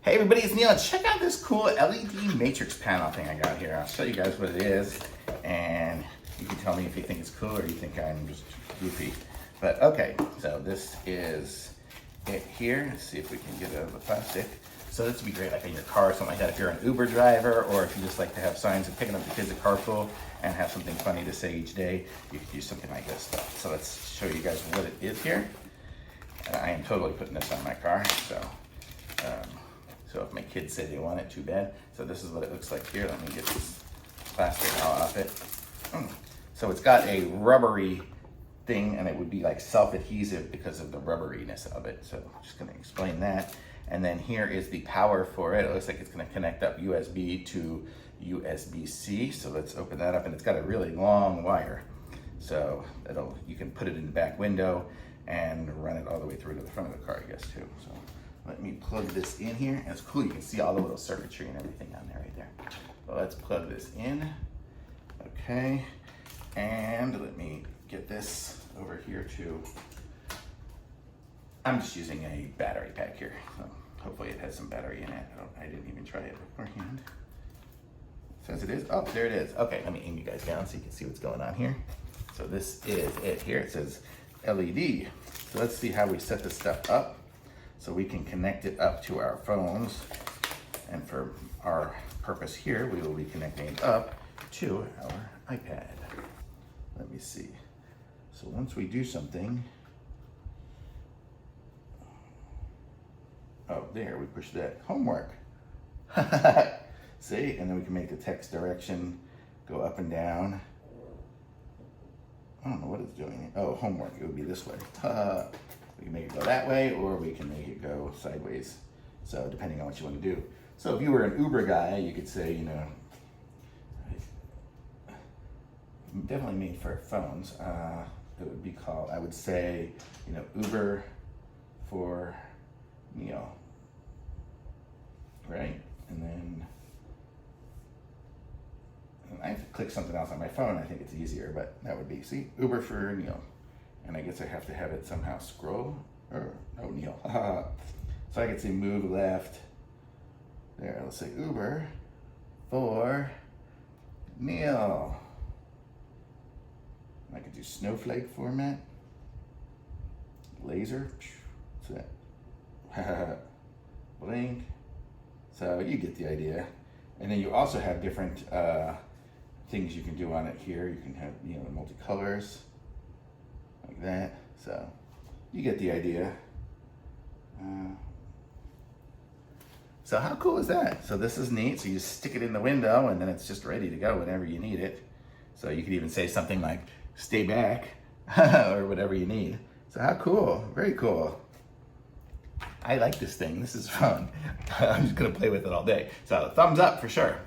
Hey everybody, it's Neil. Check out this cool LED matrix panel thing I got here. I'll show you guys what it is, and you can tell me if you think it's cool or you think I'm just goofy. But okay, so this is it here. Let's see if we can get it out of the plastic. So this would be great like in your car or something like that if you're an Uber driver, or if you just like to have signs of picking up the kids at carpool and have something funny to say each day, you could use something like this stuff. So let's show you guys what it is here. And I am totally putting this on my car, so if my kids say they want it, too bad. So this is what it looks like here. Let me get this plastic all off it. So it's got a rubbery thing, and it would be like self-adhesive because of the rubberiness of it. So I'm just gonna explain that. And then here is the power for it. It looks like it's gonna connect up USB to USB-C. So let's open that up, and it's got a really long wire. So you can put it in the back window and run it all the way through to the front of the car, I guess, too. So let me plug this in here. And it's cool, you can see all the little circuitry and everything on there right there. So let's plug this in. Okay, and let me get this over here too. I'm just using a battery pack here. So hopefully it has some battery in it. I didn't even try it beforehand. It says it is, oh, there it is. Okay, let me aim you guys down so you can see what's going on here. So this is it here. It says LED. So let's see how we set this stuff up so we can connect it up to our phones. And for our purpose here, we will be connecting it up to our iPad. Let me see. So once we do something, oh, there, we push that. Homework. See, and then we can make the text direction go up and down. I don't know what it's doing. Oh, homework, it would be this way. We can make it go that way, or we can make it go sideways. So depending on what you want to do. So if you were an Uber guy, you could say, you know, definitely made for phones. It would be called, I would say, you know, Uber for Neil, right? And then I have to click something else on my phone. I think it's easier, but that would be, see, Uber for Neil. And I guess I have to have it somehow scroll, or no, Neil. So I could say move left. There, let's say Uber for Neil. I could do snowflake format. Laser, what's that? Blink. So you get the idea. And then you also have different things you can do on it here. You can have, you know, multicolors like that. So you get the idea. So how cool is that? So this is neat. So you just stick it in the window and then it's just ready to go whenever you need it. So you could even say something like, stay back, or whatever you need. So how cool, very cool. I like this thing, this is fun. I'm just gonna play with it all day. So thumbs up for sure.